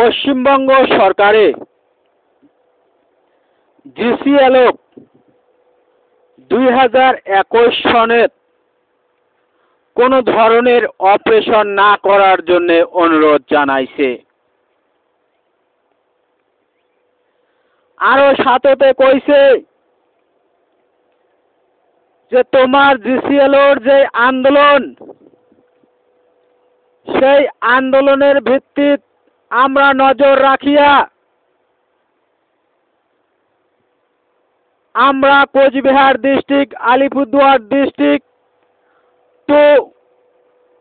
পশ্চিমবঙ্গ সরকারে জিসিএলও 2021 সনে কোনো ধরনের অপারেশন না করার জন্য অনুরোধ জানাইছে। আরো সাথে কইছে যে তোমার জিসিএলওর যে আন্দোলন, সেই আন্দোলনের ভিত্তিতে আমরা নজর রাখিয়া আমরা Cooch Behar district, Alipurduar district to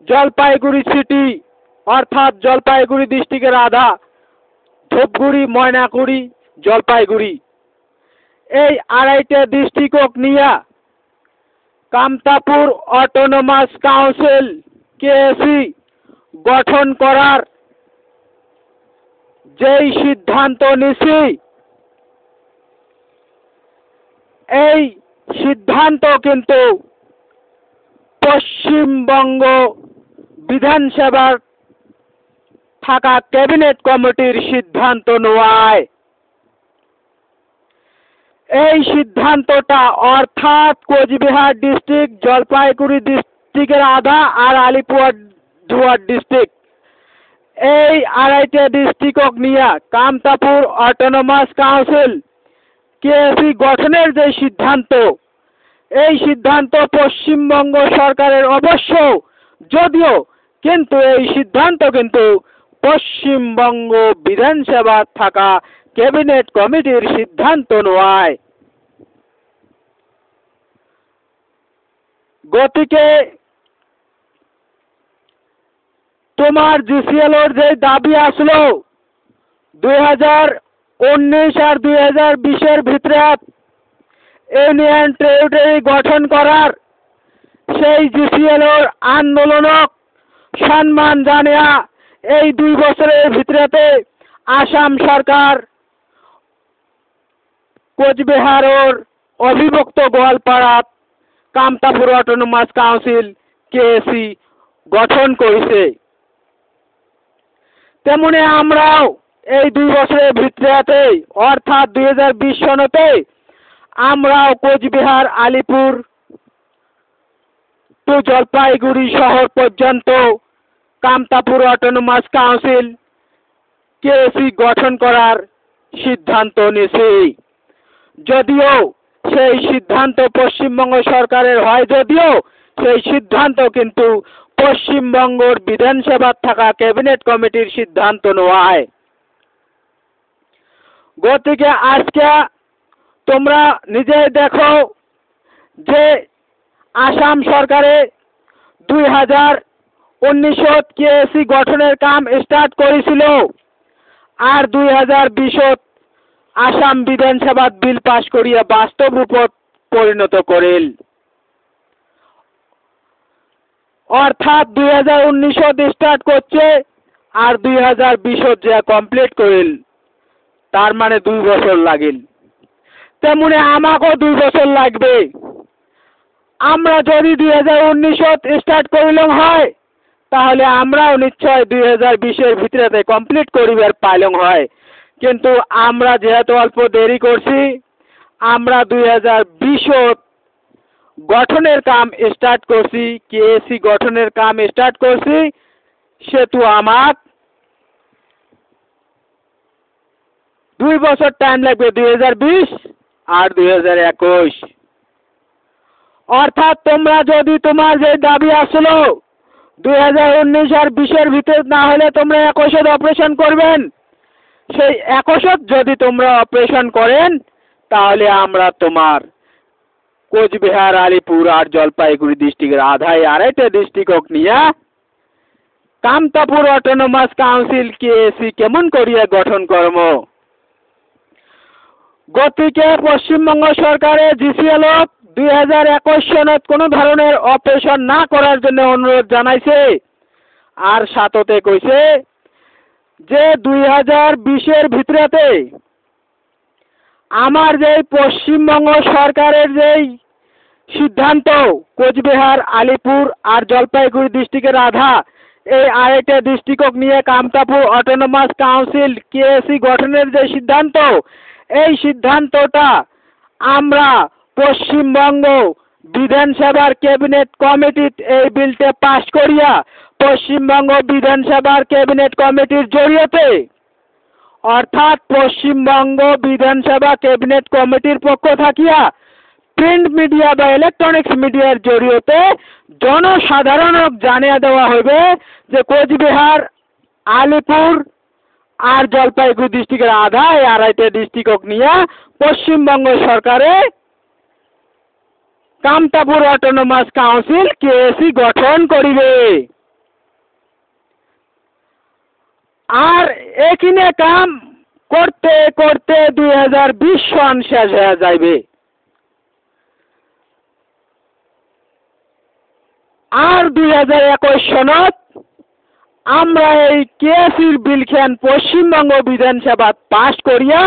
Jalpaiguri city অর্থাৎ জলপাইগুড়ি ডিস্ট্রিক্টের আধা ধূপগুড়ি, ময়নাগুড়ি, জলপাইগুড়ি এই আড়াইটা ডিস্ট্রিক্ট নিয়ে কামতাপুর অটোনমাস কাউন্সিল কেএসি গঠন করার যেই সিদ্ধান্ত নিছি, এই সিদ্ধান্ত কিন্তু পশ্চিমবঙ্গ বিধানসভার থাকা ক্যাবিনেট কমিটির সিদ্ধান্ত নয়। এই সিদ্ধান্তটা অর্থাৎ কোচবিহার ডিস্ট্রিক্ট, জলপাইগুড়ি ডিস্ট্রিক্টের আধা আর আলিপুরদুয়ার ডিস্ট্রিক্ট এই আড়াইটা ডিস্ট্রিক্ট নিয়ে কামতাপুর অটোনমাস কাউন্সিল কেএসি গঠনের যে সিদ্ধান্ত, এই সিদ্ধান্ত পশ্চিমবঙ্গ সরকারের অবশ্য, যদিও কিন্তু এই সিদ্ধান্ত কিন্তু পশ্চিমবঙ্গ বিধানসভা থাকা ক্যাবিনেট কমিটির সিদ্ধান্ত নয়। গতিকে তোমার জিসিএলওর যে দাবি আসলো 2019 আর 2020 ভিতরে ইউনিয়ন টেরিটরি গঠন করার, সেই জিসিএলওর আন্দোলনক সম্মান জানিয়া এই 2 বছরের ভিতরেতে আসাম সরকার কোচবিহারের অবিভক্ত Goalpara Kamtapur autonomous council KAC গঠন করেছে। তেমনি আমরাও এই 2 বছরের ভিতরেতে অর্থাৎ 2020 সনেতে আমরাও কোচবিহার, আলিপুর টু জলপাইগুড়ি শহর পর্যন্ত কামতাপুর অটোনমাস কাউন্সিল কেএসি গঠন করার সিদ্ধান্ত নিয়েছি। যদিও সেই সিদ্ধান্ত পশ্চিমবঙ্গ সরকারের হয়, যদিও সেই সিদ্ধান্ত কিন্তু পশ্চিমবঙ্গের বিধানসভার থাকা ক্যাবিনেট কমিটির সিদ্ধান্ত নয়। গতিকে আজকে তোমরা নিজেই দেখো যে আসাম সরকারে 2019 কেএসি গঠনের কাম স্টার্ট করেছিল আর 2020 আসাম বিধানসভাত বিল পাস করিয়া বাস্তব রূপত পরিণত করিল। অর্থাৎ 2019 স্টার্ট করছে আর 2020 যে কমপ্লিট করিল, তার মানে 2 বছর লাগিল। তেমনি আমাকেও 2 বছর লাগবে। আমরা যদি 2019 স্টার্ট করিলাম হয়, তাহলে আমরাও নিশ্চয় 2020 ভিতরে কমপ্লিট করিবার পাইলাম হয়। কিন্তু আমরা যেহেতু অল্প দেরি করছি, আমরা 2020 গঠনের কাম স্টার্ট করছি, কেএসি গঠনের কাম স্টার্ট করছি, সেহেতু আমার 2 বছর টাইম লাগবে, 2020 আর 2021। অর্থাৎ তোমরা যদি তোমার যে দাবি আসলো 2019 আর 20 ভিতরে না হলে তোমরা 21 অপারেশন করবেন, সেই 21 যদি তোমরা অপারেশন করেন, তাহলে আমরা তোমার কোচবিহার, আলিপুর আর জলপাইগুড়ি ডিস্ট্রিক্টের আধায় আড়াইটা ডিস্ট্রিক্ট নিয়ে কামতাপুর অটোনমাস কাউন্সিল কেএসি কেমন করিয়া গঠন করব। গতিকে পশ্চিমবঙ্গ সরকারের জিসিএলও 2021 সনত কোনো ধরনের অপারেশন না করার জন্য অনুরোধ জানাইছে। আর সাথে কইছে যে 2020 ভিতরেতে আমার যে পশ্চিমবঙ্গ সরকারের যেই সিদ্ধান্ত কোচবিহার, আলিপুর আর জলপাইগুড়ি ডিস্ট্রিক্টের আধা এই আড়াইটা ডিস্ট্রিক্ট নিয়ে কামতাপুর অটোনমাস কাউন্সিল কেএসি গঠনের যে সিদ্ধান্ত, এই সিদ্ধান্তটা আমরা পশ্চিমবঙ্গ বিধানসভার ক্যাবিনেট কমিটির এই বিলটা পাশ করিয়া পশ্চিমবঙ্গ বিধানসভার ক্যাবিনেট কমিটির জড়িয়তে, অর্থাৎ পশ্চিমবঙ্গ বিধানসভা ক্যাবিনেট কমিটির পক্ষ থাকিয়া প্রিন্ট মিডিয়া বা ইলেকট্রনিক্স মিডিয়ার জড়িয়তে জনসাধারণক জানিয়ে দেওয়া হবে যে কোচবিহার, আলিপুর আর জলপাইগুড়ি ডিস্ট্রিক্টের আধা এই আড়াইটা ডিস্ট্রিক্ট নিয়ে পশ্চিমবঙ্গ সরকারে কামতাপুর অটোনমাস কাউন্সিল কেএসি গঠন করিবে। আর এখানে কাম করতে করতে 2020 সন শেষ হয়ে যাইবে। আর 2021 সনত আমরা এই কেএসির বিলখান পশ্চিমবঙ্গ বিধানসভা পাশ করিয়া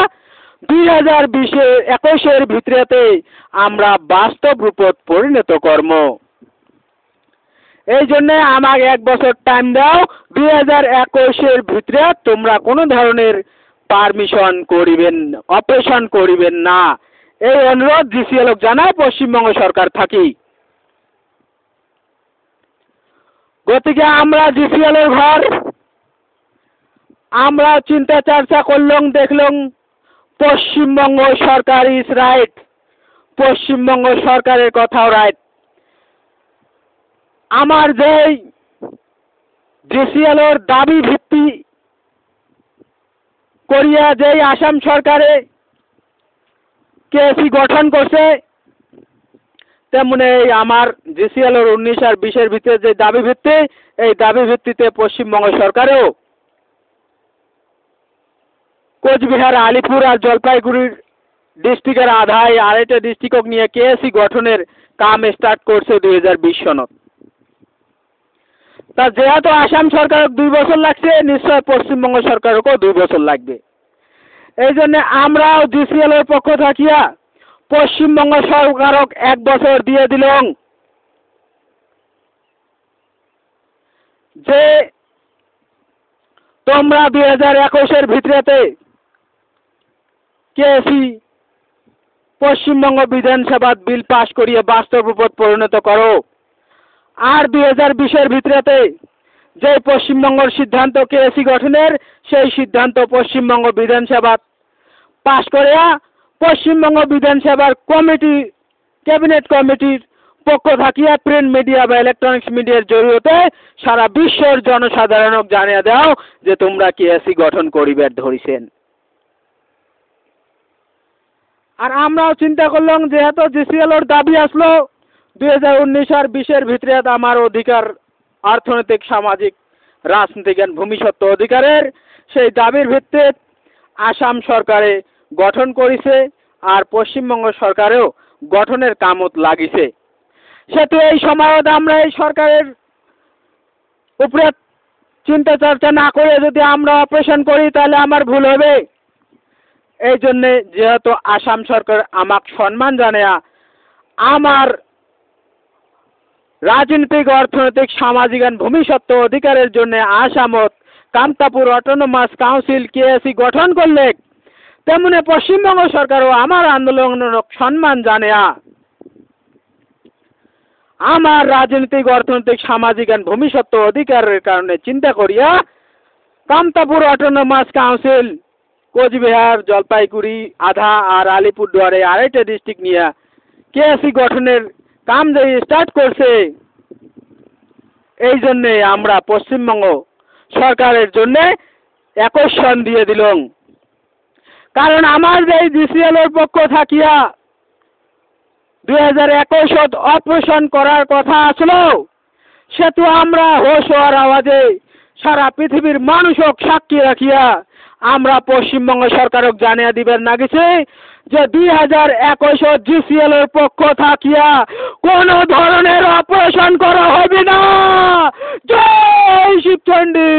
2021 ভিতরেতে আমরা বাস্তব রূপত পরিণত কর্ম। এই জন্যে আমাকে 1 বছর টাইম দাও, 2021 ভিতরে তোমরা কোনো ধরনের পারমিশন করিবেন, অপারেশন করিবেন না, এই অনুরোধ জিসিএলক জানায় পশ্চিমবঙ্গ সরকার থাকি। গতিকে আমরা জিসিএলের ঘর আমরা চিন্তা চর্চা করলাম, দেখলাম পশ্চিমবঙ্গ সরকার ইজ রাইট, পশ্চিমবঙ্গ সরকারের কথাও রাইট। আমার যেই জিসিএলের দাবি ভিত্তি করিয়া যেই আসাম সরকারে কেএসি গঠন করছে, তেমনি আমার জিসিএলের 19 আর 20 ভিতরে যে দাবি ভিত্তি, এই দাবি ভিত্তিতে পশ্চিমবঙ্গ সরকারেও কোচবিহার, আলিপুর আর জলপাইগুড়ির ডিস্ট্রিক্টের আধায় আড়াইটা ডিস্ট্রিক্ট নিয়ে কেএসি গঠনের কাম স্টার্ট করছে 2020 সনত। তা যেহেতু আসাম সরকার 2 বছর লাগছে, নিশ্চয় পশ্চিমবঙ্গ সরকারকেও 2 বছর লাগবে। এই জন্য আমরাও জিসিএলের পক্ষ থাকিয়া পশ্চিমবঙ্গ সরকারক 1 বছর দিয়ে দিলাম যে তোমরা 2021 ভিতরেতে কেএসি পশ্চিমবঙ্গ বিধানসভার বিল পাশ করিয়ে বাস্তব রূপত পরিণত করো। আর 2020 ভিতরেতে যে পশ্চিমবঙ্গের সিদ্ধান্ত কেএসি গঠনের, সেই সিদ্ধান্ত পশ্চিমবঙ্গ বিধানসভা পাশ করিয়া পশ্চিমবঙ্গ বিধানসভার কমিটি, ক্যাবিনেট কমিটির পক্ষ থাকিয়া প্রিন্ট মিডিয়া বা ইলেকট্রনিক্স মিডিয়ার জড়িয়তে সারা বিশ্বের জনসাধারণক জানিয়ে দাও যে তোমরা কেএসি গঠন করিবে ধরিছেন। আর আমরাও চিন্তা করলাম যেহেতু জিসিএলের দাবি আসলো 2019 আর 20 ভিতরে আমার অধিকার, অর্থনৈতিক, সামাজিক, রাজনৈতিক ভূমিসত্ত্ব অধিকারের সেই দাবির ভিত্তিতে আসাম সরকারে গঠন করেছে আর পশ্চিমবঙ্গ সরকারেও গঠনের কামত লাগিছে। সেহেতু এই সময়ত আমরা এই সরকারের উপরে চিন্তা চর্চা না করে যদি আমরা অপারেশন করি তাহলে আমার ভুল হবে। এই জন্যে যেহেতু আসাম সরকার আমাকে সম্মান জানায়া আমার রাজনৈতিক, অর্থনৈতিক, সামাজিক ভূমিসত্ত্ব অধিকারের জন্য আসামত কামতাপুর অটোনমাস কাউন্সিল কেএসি গঠন করলে, তেমনি পশ্চিমবঙ্গ সরকারও আমার আন্দোলনক সম্মান জানায়া আমার রাজনৈতিক, অর্থনৈতিক, সামাজিক ভূমিসত্ত্ব অধিকারের কারণে চিন্তা করিয়া কামতাপুর অটোনমাস কাউন্সিল কোচবিহার, জলপাইগুড়ি আধা আর আলিপুরদুয়ারে আড়াইটা ডিস্ট্রিক্ট নিয়ে কেএসি গঠনের কাম যে স্টার্ট করছে, এই জন্যে আমরা পশ্চিমবঙ্গ সরকারের জন্য 21 সন দিয়ে দিলাম। কারণ আমার যে জিসিএলের পক্ষ থাকিয়া 2021 অপারেশন করার কথা আসলো, সেহেতু আমরা হোশ হওয়ার আওয়াজে সারা পৃথিবীর মানুষক সাক্ষী রাখিয়া আমরা পশ্চিমবঙ্গ সরকারক জানিয়ে দিবেন না গেছে যে 2021 জিসিএলের পক্ষ থাকিয়া কোনো ধরনের অপারেশন করা হবে না। জয় শিবচন্ডী।